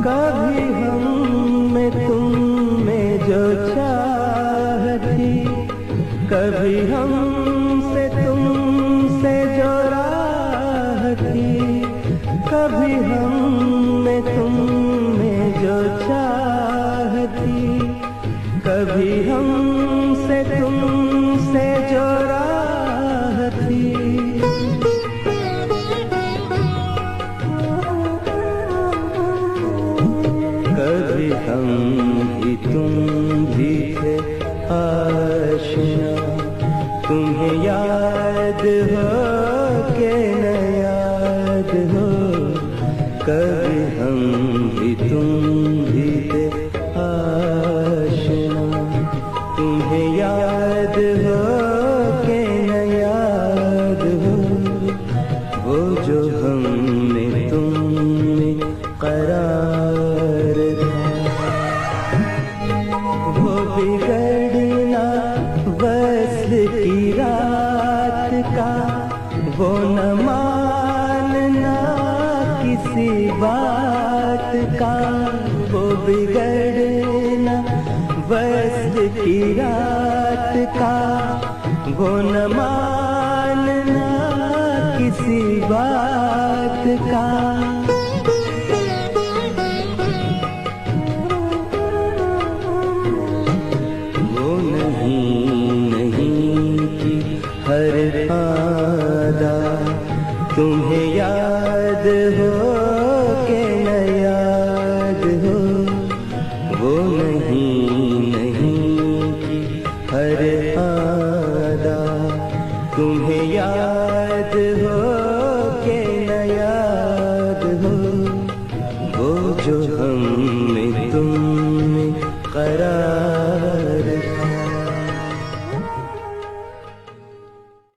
कभी हम में तुम में जो चाह थी, कभी हमसे तुमसे जो राह थी, कभी हम में तुम में जो चाह थी, कभी हमसे तुमसे जो राह थी। कभी हम भी तुम भी थे आशिना, तुम्हें याद हो के न याद हो। कभी हम भी तुम भी थे आशिना, तुम्हें याद हो के न याद हो। वो जो हमने तुमने करार था, वो बिगड़ना वस्ल की रात का, वो न मानना किसी बात का। वो बिगड़ना वस्ल की रात का, वो न मानना किसी बात का। वो नहीं कि हर आदा तुम्हें याद हो के न याद हो। वो नहीं कि हर आदा तुम्हें याद हो के न याद हो। वो जो हमने तुमने करार